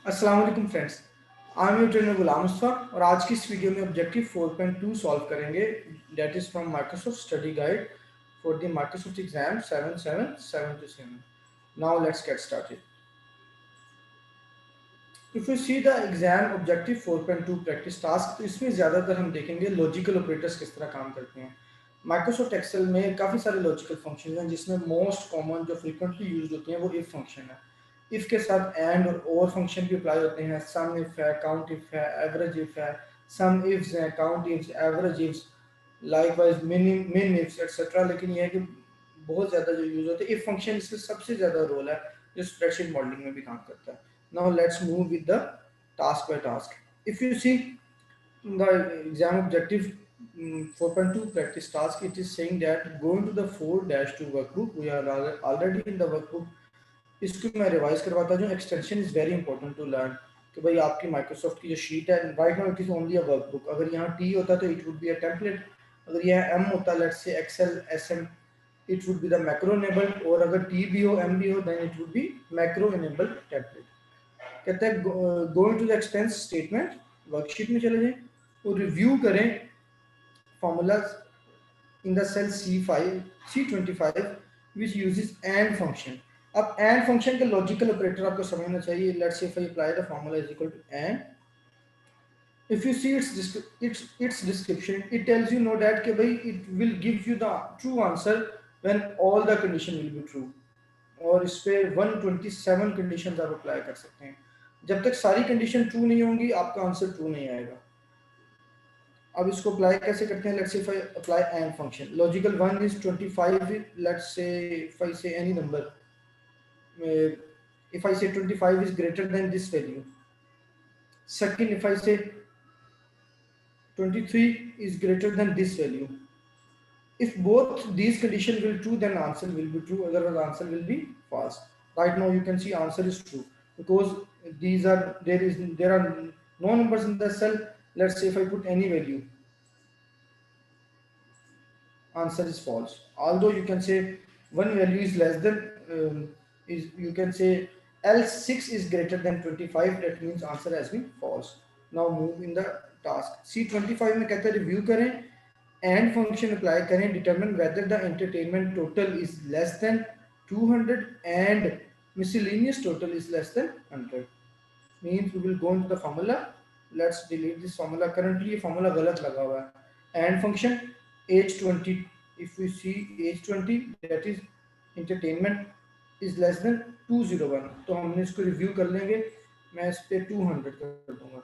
अस्सलाम वालेकुम friends, I am your trainer Ghulam Mustafa और आज की इस वीडियो में ऑब्जेक्टिव 4.2 सॉल्व करेंगे। That is from Microsoft study guide for the Microsoft exam 7777। Now let's get started. If you see the exam objective 4.2 practice task, तो इसमें ज़्यादातर हम देखेंगे लॉजिकल ऑपरेटर्स किस तरह काम करते हैं। माइक्रोसॉफ्ट एक्सेल में काफ़ी सारे लॉजिकल फंक्शन हैं जिसमें मोस्ट कॉमन जो फ्रीक्वेंटली यूज होती हैं वो इफ फंक्शन है। इफ के साथ एंड और फंक्शन भी अप्लाई होते हैं। सम इफ है, काउंट इफ है, एवरेज इफ है, सम इफ्स हैं, count ifs, average ifs, likewise मिन इफ्स एक्सेट्रा। लेकिन यह है कि बहुत ज़्यादा जो यूज होते हैं इफ फंक्शन, इसका सबसे ज़्यादा रोल है जो स्प्रेडशीट मॉडलिंग में भी काम करता है। Now let's move with the task by task. If you see the exam objective 4.2 practice task, it is saying that go into the 4-2 workbook. We are already in the workbook. इसको मैं revise करवाता हूँ। Extension is very important to learn कि भाई आपकी Microsoft की जो sheet है right now it is only a workbook. अगर यहाँ टी होता तो it would be a template, अगर यहाँ एम होता let's say Excel S M, it would be the macro enabled, और अगर टी भी हो एम भी हो then it would be macro enabled template. कहते हैं going to the expense statement, worksheet में चले जाएं और रिव्यू करें formulas in the cell C5 C25 which uses AND function. अब AND function का लॉजिकल ऑपरेटर आपको समझना चाहिए। Let's say if I apply the formula is equal to AND, if you see its description, it tells you know that कि भाई it will give you the true answer when all the condition will be true। और इस पे 127 condition आप apply कर सकते हैं। जब तक सारी कंडीशन ट्रू नहीं होंगी आपका आंसर ट्रू नहीं आएगा। अब इसको अप्लाई कैसे करते हैं? Let's say if I apply and function, logical one is 25, let's say if I say any number, if I say 25 is greater than this value, second if I say 23 is greater than this value, if both these conditions will true then answer will be true, otherwise answer will be false. Right now you can see answer is true because there are no numbers in the cell. Let's say if I put any value, answer is false. Although you can say one value is less than, is you can say else 6 is greater than 25, that means answer has been false. Now move in the task C25 में कहता है review करें, and function apply करें, determine whether the entertainment total is less than 200 and miscellaneous total is less than 100। means we will go into the formula। let's delete this formula, currently ये formula गलत लगा हुआ है। and function age 20, if we see age 20 that is entertainment is less than 201, तो हमने इसको review कर लेंगे। मैं इस पे 200 कर दूंगा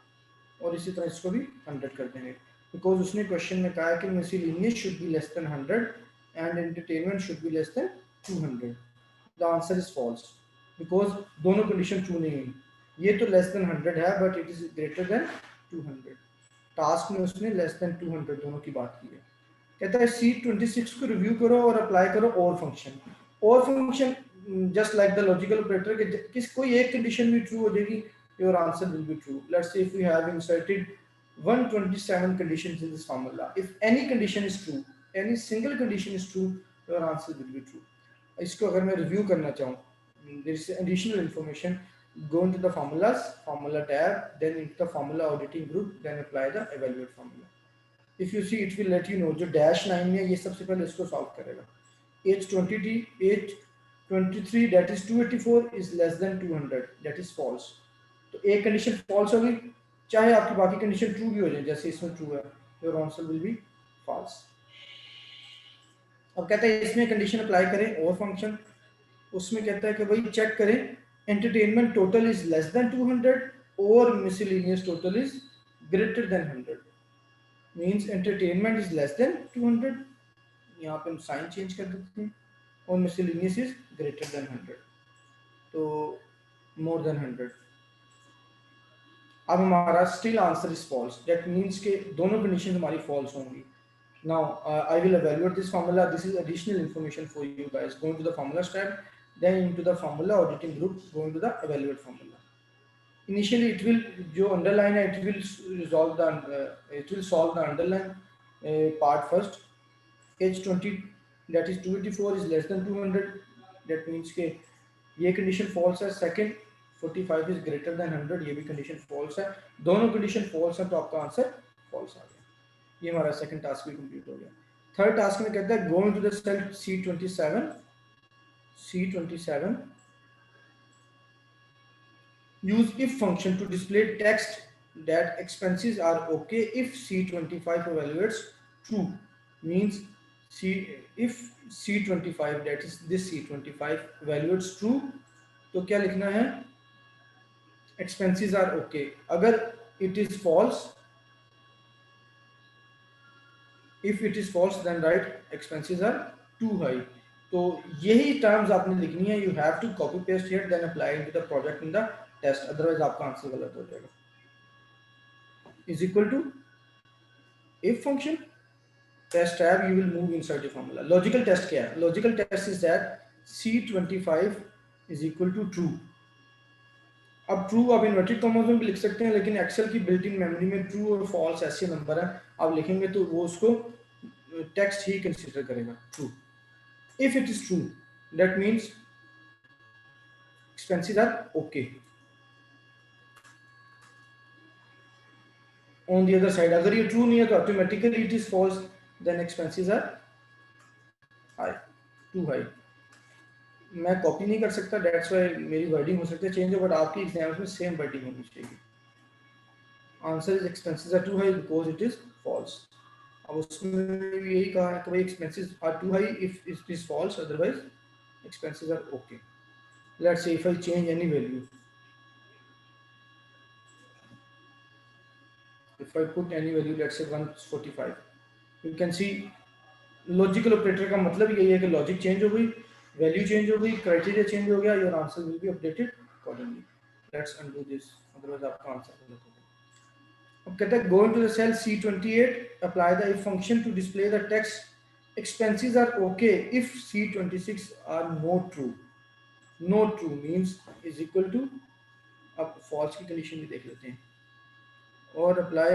और इसी तरह इसको भी 100 कर देंगे बिकॉज उसने क्वेश्चन में कहा है कि miscellaneous should be less than 100 and entertainment should be less than 200। The answer is false because दोनों कंडीशन ट्रू नहीं हुई। ये तो लेस देन 100 है but it is greater than 200। Task में उसने लेस देन 200 दोनों की बात की है। कहता है C26 को रिव्यू करो और अप्लाई करो और function. OR function just like the logical operator के किस कोई एक कंडीशन भी ट्रू हो जाएगी, your answer will be true. Let's say if we have inserted 127 conditions in this formula, if any condition is true, any single condition is true, your answer will be true। इसको अगर मैं review करना चाहूँ, there is additional information, go into the formulas, formula tab, then into the formula auditing group, then apply the evaluate formula। if you see it will let you know जो dash line में ये सबसे पहले इसको solve करेगा। age 23 that is 284 is less than 200, that is false। तो एक condition false हो गई, चाहे आपकी बाकी कंडीशन ट्रू भी हो जाए जैसे इसमें ट्रू है, your answer will be false. अब कहता है इसमें कंडीशन अप्लाई करें और फंक्शन, उसमें कहता है कि भाई चेक करें entertainment total is less than 200 और miscellaneous total is greater then 100। Means entertainment is less than 200, यहाँ पे हम साइन चेंज कर देते हैं, और मिसलेनियस इज ग्रेटर देन 100, तो मोर देन 100। अब हमारा still answer is false, that means के दोनों कंडीशन हमारी फॉल्स होंगी। now I will evaluate this formula, this is additional information for you guys। go into the formulas tab, then into the formula auditing group, go into the evaluate formula। initially it will जो underline है it will resolve the it will solve the underline part first। age 20 that is 284 is less than 200, that means के ये condition false है। second 45 is greater then 100, ये भी condition false है। दोनों condition false है तो आपका आंसर फॉल्स आ गया। ये हमारा सेकंड टास्क भी कंप्लीट हो गया। थर्ड टास्क में कहता है go into the cell C27 use if function to display text that expenses are okay if C25 evaluates true, means if C25, that is this C25 evaluates true, तो क्या लिखना है, expenses are okay. अगर it is false, if it is false then write expenses are too high. तो यही terms आपने लिखनी है, you have to copy paste here then apply into the project in the test, otherwise आपका answer गलत हो जाएगा। Is equal to if function test tab, you will move inside the formula. Logical test क्या है? Logical test is that C25 is equal to true. अब true आप inverted commas में भी लिख सकते हैं, लेकिन एक्सेल की बिल्ट इन मेमोरी में ट्रू और फॉल्स ऐसे नंबर है, आप लिखेंगे तो वो उसको टेक्स्ट ही कंसीडर करेगा true. If it is true that means expenses are okay. On the other side अगर ये ट्रू नहीं है तो automatically it is false, then expenses are high, too high. मैं कॉपी नहीं कर सकता, दैट्स व्हाई मेरी वर्डिंग हो सकती है चेंज, बट आपकी एग्जाम्स में सेम वर्डिंग होनी चाहिए। Answer is expenses are too high because it is false. अब उसमें भी यही कहा है कि भाई expenses are too high if it is false, otherwise expenses are okay. Let's say if I change any value, if I put any value, let's say 145, you can see logical operator का मतलब यही है कि logic change हो गई, value change हो गई, criteria change हो गया, your answer will be updated accordingly. Let's undo this, otherwise आपका आंसर गलत हो गया। अब कहता है go into the cell C28, apply the if function to display the text expenses are okay if C26 are not true. Not true means is equal to, अब false की condition भी देख लेते हैं, और apply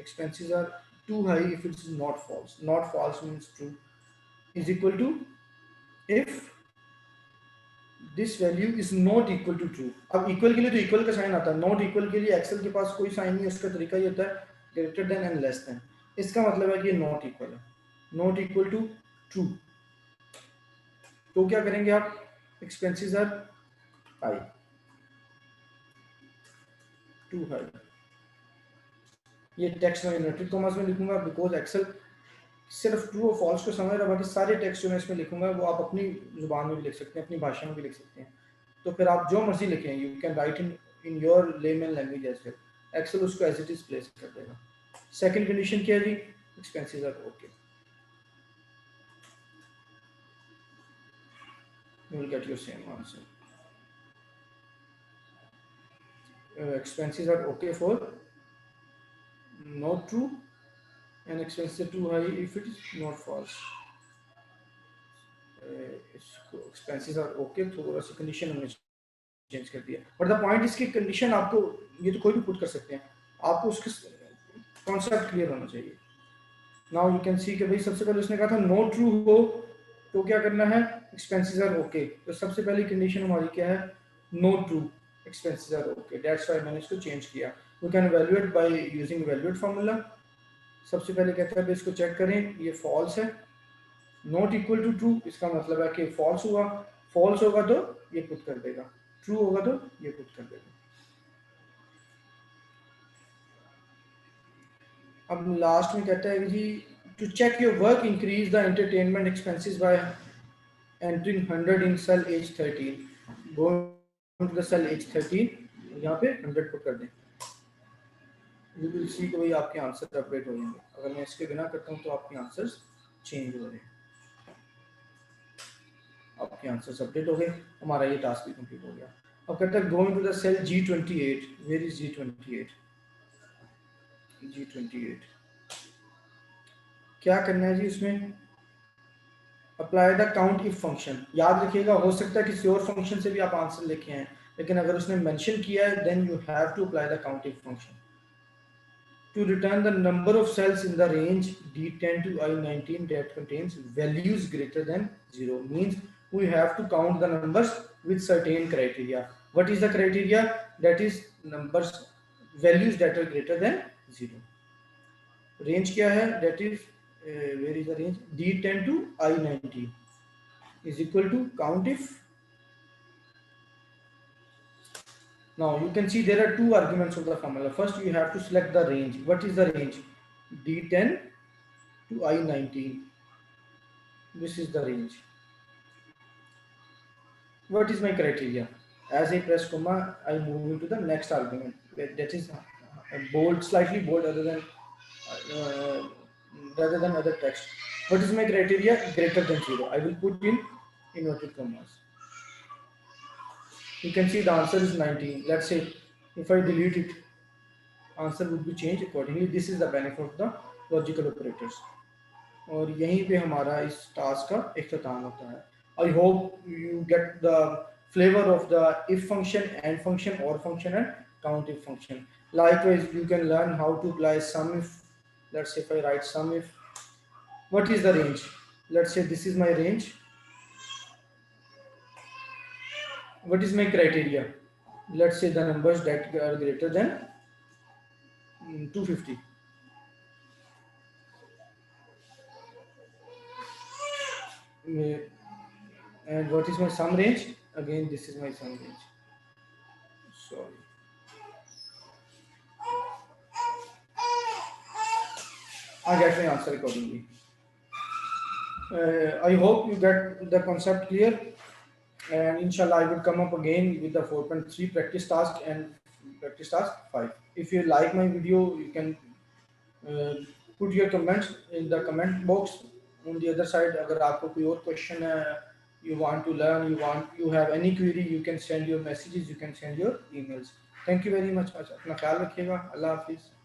expenses are too high if it is not false. Not false means true is equal to if this value is not equal to true. अब equal के लिए तो equal का साइन आता है, not equal के लिए एक्सेल के पास कोई साइन नहीं है, उसका तरीका ये होता है greater than and less than। इसका मतलब है कि ये not equal है, not equal to true। तो क्या करेंगे आप, expenses are high, too high, ये टेक्स्ट में इन्वर्टेड कॉमास में लिखूंगा बिकॉज एक्सेल सिर्फ ट्रू और फॉल्स को समझ रहा है, बाकी सारे टेक्स्ट जो मैं इसमें लिखूंगा वो आप अपनी जुबान में भी लिख सकते हैं, अपनी भाषा में भी लिख सकते हैं। तो फिर आप जो मर्जी लिखें, you can write in your layman language as well, Excel उसको एज इट इज प्लेस कर देगा। सेकंड कंडीशन क्या है जी, expenses are okay, you will get your same answer. Expenses are okay for not true and expenses are too high if it is not false। expenses are okay, थोड़ा सा condition हमने change कर दिया, but the point इसकी condition आपको, ये तो कोई भी पुट कर सकते हैं, आपको उसका कॉन्सेप्ट क्लियर होना चाहिए। नाउ यू कैन सी कि भाई सबसे पहले उसने कहा था नो ट्रू हो तो क्या करना है, एक्सपेंसेस आर ओके, तो सबसे पहली कंडीशन हमारी क्या है, no true expenses are okay, that's why मैंने इसको चेंज किया। We can evaluate by using evaluate formula. सबसे पहले कहता है इसको चेक करें, ये फॉल्स है, नॉट इक्वल टू ट्रू, इसका मतलब है कि फॉल्स हुआ, फॉल्स होगा तो ये पुट कर देगा, ट्रू होगा तो ये पुट कर देगा। अब लास्ट में कहता है कि जी to check your work increase the entertainment expenses by entering 100 in cell as 13, go to the cell as 13, यहाँ पे 100 पुट कर दें, यू विल सी कि भाई आपके आंसर अपडेट हो जाएंगे। अगर मैं इसके बिना करता हूँ तो आपके आंसर्स चेंज हो रहे हैं, आपके आंसर्स अपडेट हो गए, हमारा ये टास्क भी कंप्लीट हो गया। अब कहते हैं going to the cell G28, where is G28, G28 क्या करना है जी, इसमें apply the count if function. याद रखिएगा, हो सकता है किसी और फंक्शन से भी आप आंसर लेके आए, लेकिन अगर उसने मेंशन किया है then you have to apply the count if function to return the number of cells in the range D10 to I19 that contains values greater than 0, means we have to count the numbers with certain criteria। What is the criteria? That is numbers values that are greater than 0. Range क्या है? That is where is the range? D10 to I19 is equal to count if. Now you can see there are two arguments of the formula. First you have to select the range. What is the range? D10 to I19. This is the range. What is my criteria? As I press comma, I move into the next argument. That is bold, slightly bold, uh, rather than other text. What is my criteria? Greater than 0. I will put in inverted commas. You can see the answer is 19. Let's say if I delete it, answer would be changed accordingly. This is the benefit of the logical operators. और यहीं पे हमारा इस task का इख्तिताम होता है. I hope you get the flavor of the if function, and function, or function, and count if function. Likewise, you can learn how to apply sum if. Let's say if I write sum if, what is the range? Let's say this is my range. What is my criteria? Let's say the numbers that are greater than 250. And what is my sum range? Again, this is my sum range. Sorry. I get my answer accordingly. I hope you get the concept clear, and inshallah I will come up again with the 4.3 practice task and practice task 5. If you like my video, you can uh, put your comments in the comment box. On the other side, अगर आपको कोई और question है, you want to learn, you have any query, you can send your messages, you can send your emails. Thank you very much. अपना ख्याल रखिएगा. अल्लाह हाफिज़.